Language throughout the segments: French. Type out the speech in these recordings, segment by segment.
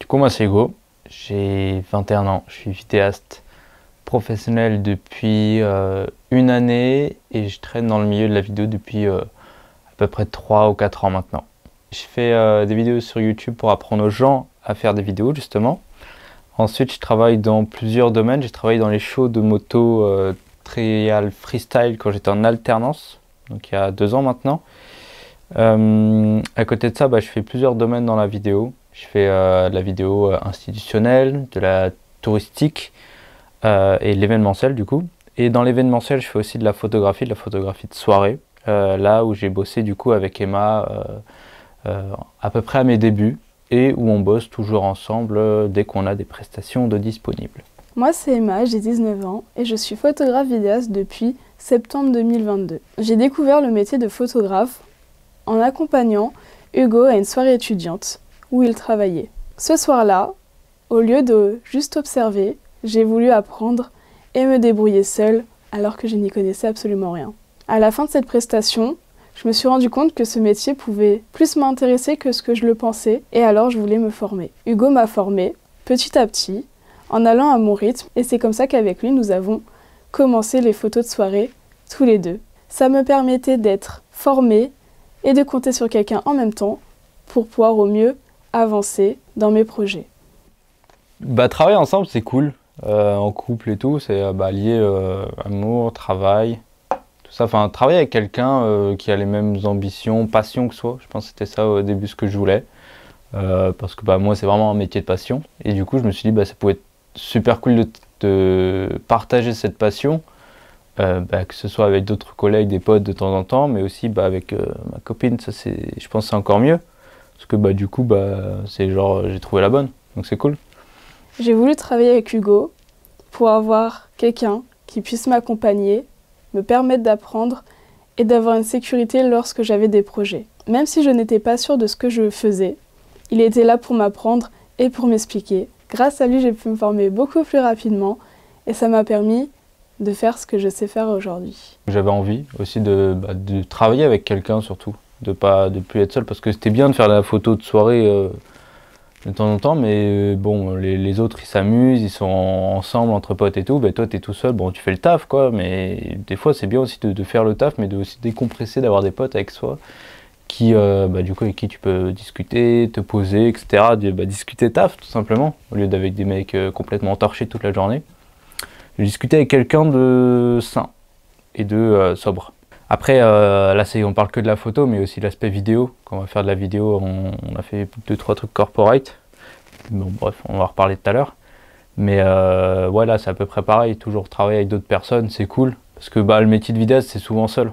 Du coup, moi, c'est Hugo, j'ai 21 ans, je suis vidéaste professionnel depuis une année et je traîne dans le milieu de la vidéo depuis à peu près 3 ou 4 ans maintenant. Je fais des vidéos sur YouTube pour apprendre aux gens à faire des vidéos, justement. Ensuite, je travaille dans plusieurs domaines. J'ai travaillé dans les shows de moto trial freestyle quand j'étais en alternance, donc il y a 2 ans maintenant. À côté de ça, je fais plusieurs domaines dans la vidéo. Je fais de la vidéo institutionnelle, de la touristique et de l'événementiel du coup. Et dans l'événementiel, je fais aussi de la photographie de soirée. Là où j'ai bossé du coup avec Emma à peu près à mes débuts et où on bosse toujours ensemble dès qu'on a des prestations de disponibles. Moi c'est Emma, j'ai 19 ans et je suis photographe vidéaste depuis septembre 2022. J'ai découvert le métier de photographe en accompagnant Hugo à une soirée étudiante où il travaillait. Ce soir-là, au lieu de juste observer, j'ai voulu apprendre et me débrouiller seule alors que je n'y connaissais absolument rien. À la fin de cette prestation, je me suis rendu compte que ce métier pouvait plus m'intéresser que ce que je le pensais et alors je voulais me former. Hugo m'a formée petit à petit en allant à mon rythme et c'est comme ça qu'avec lui nous avons commencé les photos de soirée tous les deux. Ça me permettait d'être formée et de compter sur quelqu'un en même temps pour pouvoir au mieux avancer dans mes projets. Travailler ensemble, c'est cool. En couple et tout, c'est lié amour, travail, tout ça. Enfin, travailler avec quelqu'un qui a les mêmes ambitions, passions que soi. Je pense que c'était ça au début ce que je voulais. Parce que moi, c'est vraiment un métier de passion. Et du coup, je me suis dit, ça pouvait être super cool de partager cette passion. Que ce soit avec d'autres collègues, des potes de temps en temps, mais aussi avec ma copine, ça je pense que c'est encore mieux. Parce que du coup, c'est genre, j'ai trouvé la bonne, donc c'est cool. J'ai voulu travailler avec Hugo pour avoir quelqu'un qui puisse m'accompagner, me permettre d'apprendre et d'avoir une sécurité lorsque j'avais des projets. Même si je n'étais pas sûre de ce que je faisais, il était là pour m'apprendre et pour m'expliquer. Grâce à lui, j'ai pu me former beaucoup plus rapidement et ça m'a permis de faire ce que je sais faire aujourd'hui. J'avais envie aussi de travailler avec quelqu'un surtout, de plus être seul, parce que c'était bien de faire la photo de soirée de temps en temps, mais les autres ils s'amusent, ils sont ensemble entre potes et tout, toi t'es tout seul, tu fais le taf quoi, mais des fois c'est bien aussi de faire le taf, mais de aussi décompresser, d'avoir des potes avec soi, qui du coup avec qui tu peux discuter, te poser, etc. Discuter taf tout simplement, au lieu d'avec des mecs complètement torchés toute la journée. J'ai discuté avec quelqu'un de sain et de sobre. Après, là, on parle que de la photo, mais aussi l'aspect vidéo. Quand on va faire de la vidéo, on a fait 2-3 trucs corporate. Bon, bref, on va en reparler tout à l'heure. Mais là, c'est à peu près pareil. Toujours travailler avec d'autres personnes, c'est cool. Parce que le métier de vidéaste, c'est souvent seul.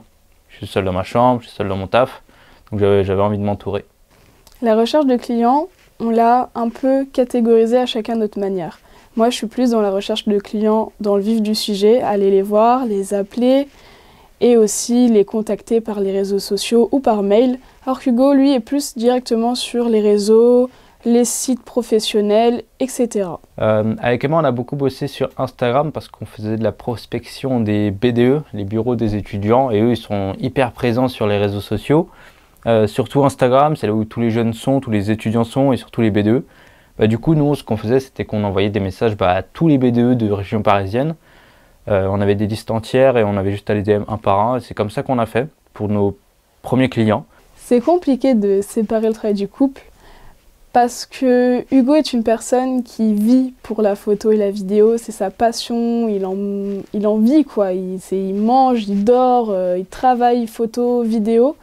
Je suis seul dans ma chambre, je suis seul dans mon taf. Donc j'avais envie de m'entourer. La recherche de clients, on l'a un peu catégorisée à chacun de notre manière. Moi, je suis plus dans la recherche de clients dans le vif du sujet, aller les voir, les appeler et aussi les contacter par les réseaux sociaux ou par mail. Alors qu'Hugo, lui, est plus directement sur les réseaux, les sites professionnels, etc. Avec Emma, on a beaucoup bossé sur Instagram parce qu'on faisait de la prospection des BDE, les bureaux des étudiants, et eux, ils sont hyper présents sur les réseaux sociaux. Surtout Instagram, c'est là où tous les jeunes sont, tous les étudiants sont, et surtout les BDE. Du coup, nous, ce qu'on faisait, c'était qu'on envoyait des messages à tous les BDE de région parisienne. On avait des listes entières et on avait juste à les DM un par un. Et c'est comme ça qu'on a fait pour nos premiers clients. C'est compliqué de séparer le travail du couple parce que Hugo est une personne qui vit pour la photo et la vidéo. C'est sa passion, il en vit quoi. Il mange, il dort, il travaille photo, vidéo.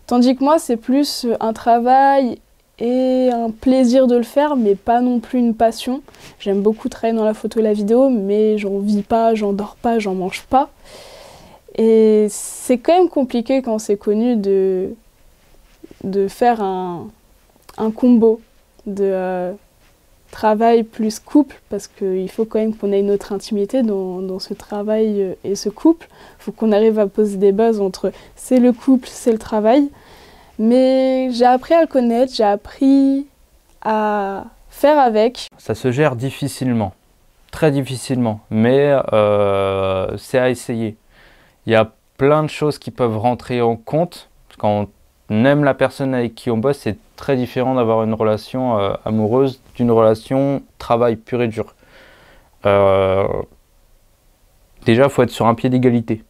Tandis que moi, c'est plus un travail et un plaisir de le faire, mais pas non plus une passion. J'aime beaucoup travailler dans la photo et la vidéo, mais j'en vis pas, j'en dors pas, j'en mange pas. Et c'est quand même compliqué quand c'est connu de faire un combo de travail plus couple, parce qu'il faut quand même qu'on ait une autre intimité dans ce travail et ce couple. Il faut qu'on arrive à poser des bases entre c'est le couple, c'est le travail. Mais j'ai appris à le connaître, j'ai appris à faire avec. Ça se gère difficilement, très difficilement, mais c'est à essayer. Il y a plein de choses qui peuvent rentrer en compte quand aime la personne avec qui on bosse, c'est très différent d'avoir une relation amoureuse d'une relation travail pur et dur. Déjà, il faut être sur un pied d'égalité.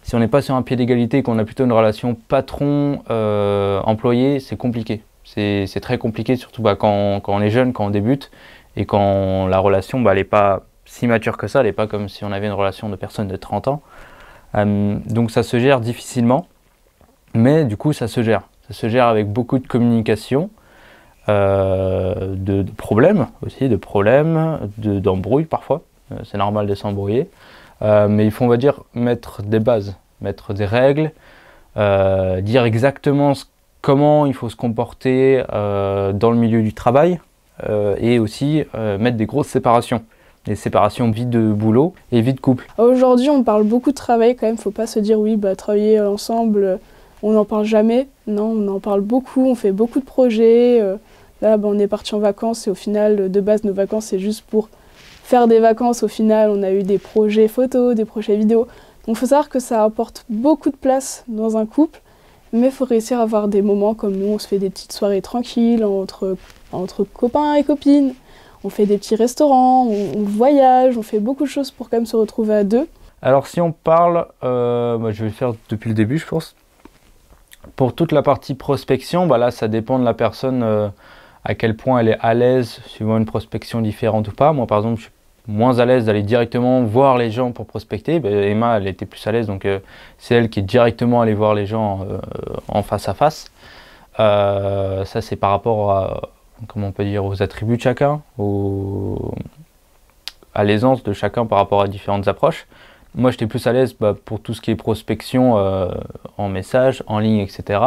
Si on n'est pas sur un pied d'égalité et qu'on a plutôt une relation patron-employé, c'est compliqué. C'est très compliqué, surtout quand on est jeune, quand on débute, et quand la relation elle n'est pas si mature que ça, elle n'est pas comme si on avait une relation de personne de 30 ans. Donc ça se gère difficilement, mais du coup ça se gère. Ça se gère avec beaucoup de communication, de problèmes aussi, d'embrouilles parfois. C'est normal de s'embrouiller. Mais il faut, on va dire, mettre des bases, mettre des règles, dire exactement comment il faut se comporter dans le milieu du travail, et aussi mettre des grosses séparations. Des séparations vie de boulot et vie de couple. Aujourd'hui, on parle beaucoup de travail quand même, faut pas se dire oui, travailler ensemble, on n'en parle jamais. Non, on en parle beaucoup, on fait beaucoup de projets. Là, on est parti en vacances et au final, de base, nos vacances, c'est juste pour faire des vacances. Au final, on a eu des projets photos, des projets vidéo. Donc il faut savoir que ça apporte beaucoup de place dans un couple, mais il faut réussir à avoir des moments comme nous, on se fait des petites soirées tranquilles entre copains et copines. On fait des petits restaurants, on voyage, on fait beaucoup de choses pour quand même se retrouver à deux. Alors si on parle, moi je vais le faire depuis le début je pense. Pour toute la partie prospection, là ça dépend de la personne à quel point elle est à l'aise suivant une prospection différente ou pas. Moi par exemple je suis moins à l'aise d'aller directement voir les gens pour prospecter. Emma elle était plus à l'aise, donc c'est elle qui est directement allée voir les gens en face à face. Ça c'est par rapport à, comment on peut dire, aux attributs de chacun, à l'aisance de chacun par rapport à différentes approches. Moi j'étais plus à l'aise pour tout ce qui est prospection en message, en ligne, etc.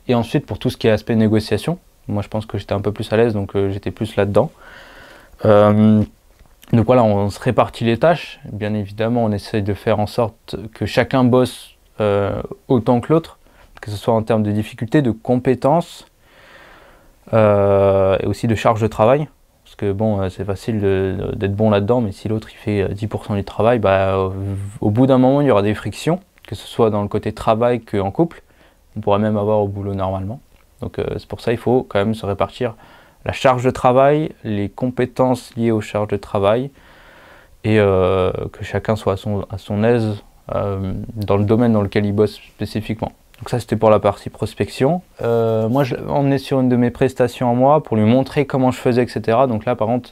Et ensuite pour tout ce qui est aspect négociation. Moi je pense que j'étais un peu plus à l'aise, donc j'étais plus là-dedans. Donc voilà, on se répartit les tâches. Bien évidemment, on essaye de faire en sorte que chacun bosse autant que l'autre, que ce soit en termes de difficulté, de compétences, et aussi de charge de travail. Parce que bon, c'est facile d'être bon là-dedans, mais si l'autre il fait 10% du travail, au bout d'un moment, il y aura des frictions, que ce soit dans le côté travail qu'en couple. On pourrait même avoir au boulot normalement. Donc c'est pour ça qu'il faut quand même se répartir la charge de travail, les compétences liées aux charges de travail, et que chacun soit à son aise dans le domaine dans lequel il bosse spécifiquement. Donc ça c'était pour la partie prospection. Moi je l'ai emmené sur une de mes prestations à moi pour lui montrer comment je faisais, etc. Donc là par contre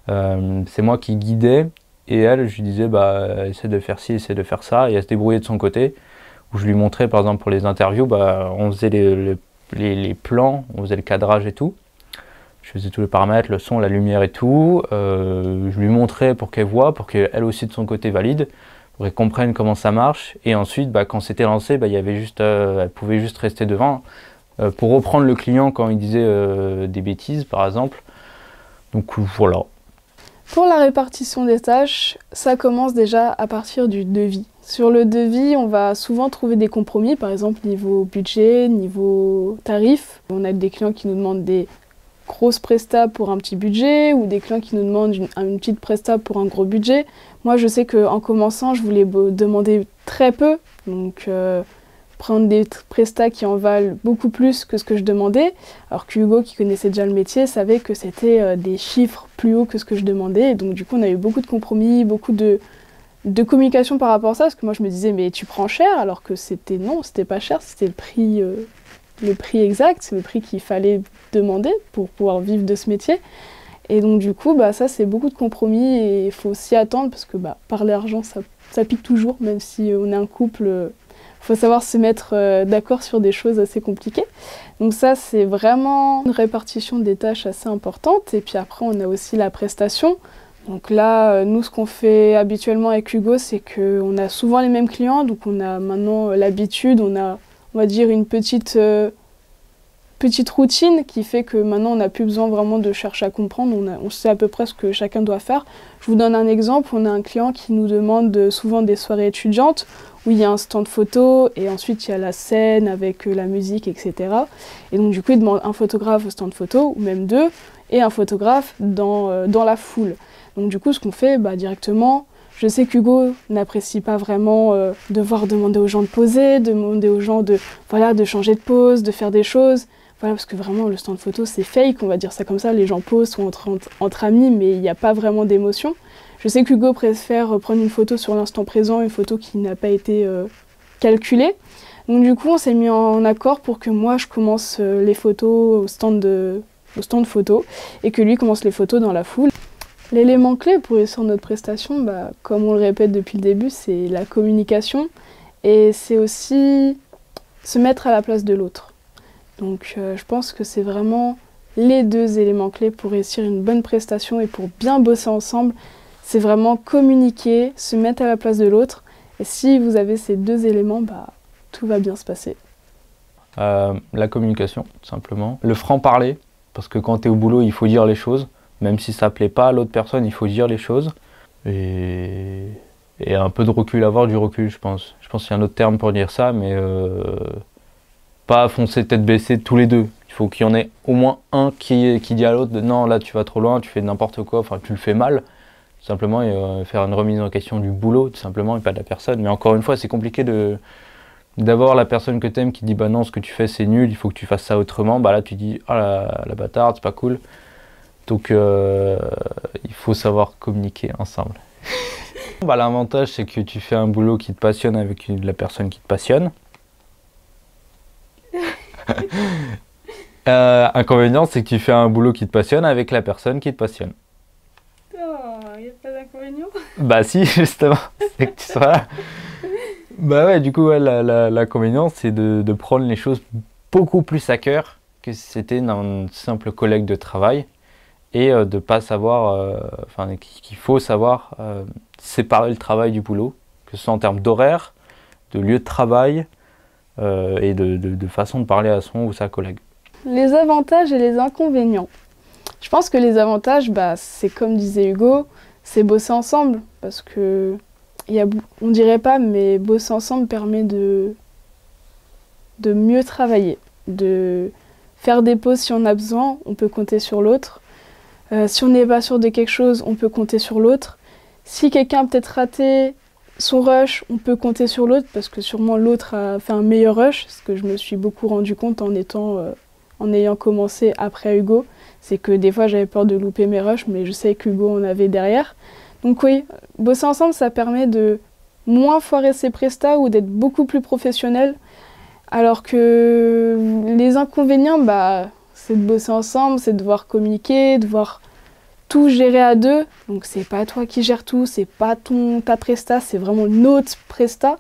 c'est moi qui guidais, et elle je lui disais essaie de faire ci, essaie de faire ça, et elle se débrouillait de son côté. Où je lui montrais par exemple pour les interviews, on faisait les plans, on faisait le cadrage et tout. Je faisais tous les paramètres, le son, la lumière et tout. Je lui montrais pour qu'elle voit, pour qu'elle aussi de son côté valide, pour qu'elle comprenne comment ça marche. Et ensuite, quand c'était lancé, il y avait juste, elle pouvait juste rester devant pour reprendre le client quand il disait des bêtises, par exemple. Donc voilà. Pour la répartition des tâches, ça commence déjà à partir du devis. Sur le devis, on va souvent trouver des compromis, par exemple niveau budget, niveau tarif. On a des clients qui nous demandent des grosses prestats pour un petit budget, ou des clients qui nous demandent une petite presta pour un gros budget. Moi je sais qu'en commençant je voulais demander très peu, donc prendre des prestats qui en valent beaucoup plus que ce que je demandais, alors qu'Hugo qui connaissait déjà le métier savait que c'était des chiffres plus hauts que ce que je demandais, et donc du coup on a eu beaucoup de compromis, beaucoup de communication par rapport à ça, parce que moi je me disais mais tu prends cher, alors que non, c'était pas cher, c'était le prix exact, c'est le prix qu'il fallait demander pour pouvoir vivre de ce métier. Et donc du coup, ça c'est beaucoup de compromis, et il faut s'y attendre, parce que parler argent, ça pique toujours, même si on est un couple, faut savoir se mettre d'accord sur des choses assez compliquées. Donc ça c'est vraiment une répartition des tâches assez importante, et puis après on a aussi la prestation. Donc là, nous ce qu'on fait habituellement avec Hugo, c'est qu'on a souvent les mêmes clients, donc on a maintenant l'habitude, on va dire une petite routine qui fait que maintenant on n'a plus besoin vraiment de chercher à comprendre, on sait à peu près ce que chacun doit faire. Je vous donne un exemple, on a un client qui nous demande souvent des soirées étudiantes où il y a un stand photo et ensuite il y a la scène avec la musique, etc. Et donc du coup il demande un photographe au stand photo, ou même deux, et un photographe dans la foule. Donc du coup ce qu'on fait directement, Je sais qu'Hugo n'apprécie pas vraiment devoir demander aux gens de poser, demander aux gens de, voilà, de changer de pose, de faire des choses. Voilà, parce que vraiment, le stand photo, c'est fake, on va dire ça comme ça. Les gens posent, sont entre amis, mais il n'y a pas vraiment d'émotion. Je sais qu'Hugo préfère prendre une photo sur l'instant présent, une photo qui n'a pas été calculée. Donc du coup, on s'est mis en accord pour que moi, je commence les photos au stand photo et que lui commence les photos dans la foule. L'élément clé pour réussir notre prestation, comme on le répète depuis le début, c'est la communication et c'est aussi se mettre à la place de l'autre. Donc je pense que c'est vraiment les deux éléments clés pour réussir une bonne prestation et pour bien bosser ensemble. C'est vraiment communiquer, se mettre à la place de l'autre. Et si vous avez ces deux éléments, tout va bien se passer. La communication, tout simplement. Le franc-parler, parce que quand tu es au boulot, il faut dire les choses. Même si ça ne plaît pas à l'autre personne, il faut dire les choses. Et un peu de recul, avoir du recul, je pense. Je pense qu'il y a un autre terme pour dire ça, mais pas foncer tête baissée tous les deux. Il faut qu'il y en ait au moins un qui dit à l'autre non, là tu vas trop loin, tu fais n'importe quoi, enfin tu le fais mal. Tout simplement, et, faire une remise en question du boulot, tout simplement, et pas de la personne. Mais encore une fois, c'est compliqué d'avoir la personne que tu aimes qui dit non, ce que tu fais c'est nul, il faut que tu fasses ça autrement. Là tu dis la bâtarde, c'est pas cool. Donc il faut savoir communiquer ensemble. L'avantage c'est que tu fais un boulot qui te passionne avec la personne qui te passionne. Inconvénient c'est que tu fais un boulot qui te passionne avec la personne qui te passionne. Oh, il n'y a pas d'inconvénient? Si, justement, c'est que tu sois là. Ouais, du coup, l'inconvénient c'est de prendre les choses beaucoup plus à cœur que si c'était un simple collègue de travail. Et de ne pas savoir, qu'il faut savoir séparer le travail du boulot, que ce soit en termes d'horaire, de lieu de travail et de façon de parler à son ou sa collègue. Les avantages et les inconvénients. Je pense que les avantages, c'est comme disait Hugo, c'est bosser ensemble. Parce que, on dirait pas, mais bosser ensemble permet de mieux travailler, de faire des pauses si on a besoin, on peut compter sur l'autre. Si on n'est pas sûr de quelque chose, on peut compter sur l'autre. Si quelqu'un a peut-être raté son rush, on peut compter sur l'autre parce que sûrement l'autre a fait un meilleur rush. Ce que je me suis beaucoup rendu compte en ayant commencé après Hugo, c'est que des fois j'avais peur de louper mes rushs, mais je sais qu'Hugo en avait derrière. Donc oui, bosser ensemble, ça permet de moins foirer ses prestats ou d'être beaucoup plus professionnel. Alors que les inconvénients, c'est de bosser ensemble, c'est de devoir communiquer, de devoir tout gérer à deux. Donc c'est pas toi qui gères tout, c'est pas ta presta, c'est vraiment notre presta.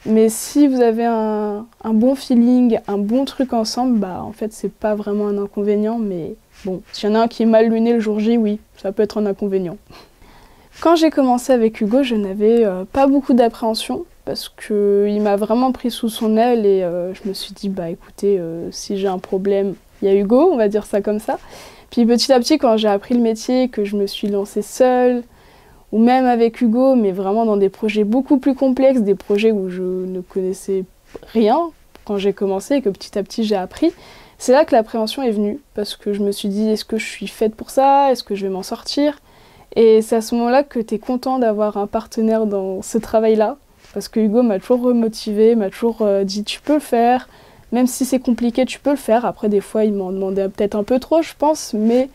Mais si vous avez un bon feeling, un bon truc ensemble, en fait c'est pas vraiment un inconvénient. Mais bon, s'il y en a un qui est mal luné le jour J, oui, ça peut être un inconvénient. Quand j'ai commencé avec Hugo, je n'avais pas beaucoup d'appréhension. Parce qu'il m'a vraiment pris sous son aile et je me suis dit, écoutez, si j'ai un problème, il y a Hugo, on va dire ça comme ça. Puis petit à petit, quand j'ai appris le métier, que je me suis lancée seule, ou même avec Hugo, mais vraiment dans des projets beaucoup plus complexes, des projets où je ne connaissais rien quand j'ai commencé et que petit à petit j'ai appris, c'est là que l'appréhension est venue. Parce que je me suis dit, est-ce que je suis faite pour ça? Est-ce que je vais m'en sortir? Et c'est à ce moment-là que tu es content d'avoir un partenaire dans ce travail-là. Parce que Hugo m'a toujours remotivé, m'a toujours dit tu peux le faire, même si c'est compliqué tu peux le faire. Après des fois il m'en demandait peut-être un peu trop je pense, mais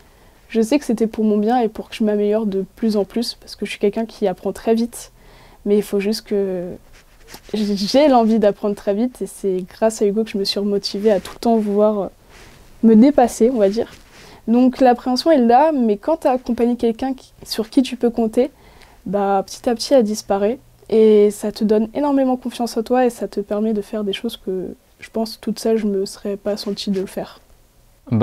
je sais que c'était pour mon bien et pour que je m'améliore de plus en plus parce que je suis quelqu'un qui apprend très vite. Mais il faut juste que j'ai l'envie d'apprendre très vite et c'est grâce à Hugo que je me suis remotivée à tout le temps vouloir me dépasser, on va dire. Donc l'appréhension est là, mais quand tu as accompagné quelqu'un sur qui tu peux compter, petit à petit elle disparaît. Et ça te donne énormément confiance en toi et ça te permet de faire des choses que je pense toute seule je ne me serais pas sentie de le faire. Il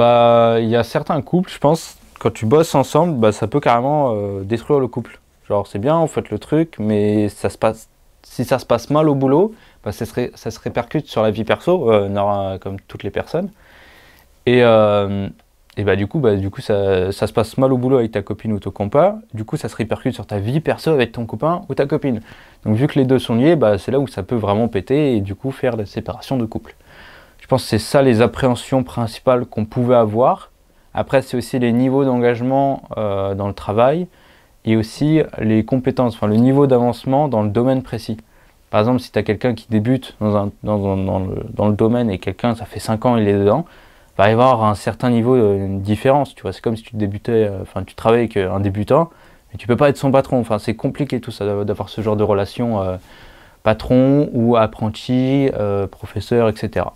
y a certains couples, je pense, quand tu bosses ensemble, ça peut carrément détruire le couple. Genre c'est bien, vous faites le truc, mais si ça se passe mal au boulot, ça se répercute sur la vie perso, comme toutes les personnes. Et du coup, ça se passe mal au boulot avec ta copine ou ton copain, du coup ça se répercute sur ta vie perso avec ton copain ou ta copine. Donc vu que les deux sont liés, c'est là où ça peut vraiment péter et du coup faire la séparation de couple. Je pense que c'est ça les appréhensions principales qu'on pouvait avoir. Après c'est aussi les niveaux d'engagement dans le travail et aussi les compétences, enfin le niveau d'avancement dans le domaine précis. Par exemple, si tu as quelqu'un qui débute dans le domaine et quelqu'un, ça fait 5 ans, il est dedans, va y avoir un certain niveau, une différence, tu vois. C'est comme si tu débutais, enfin tu travailles avec un débutant, et tu peux pas être son patron. Enfin, c'est compliqué tout ça, d'avoir ce genre de relation patron ou apprenti, professeur, etc.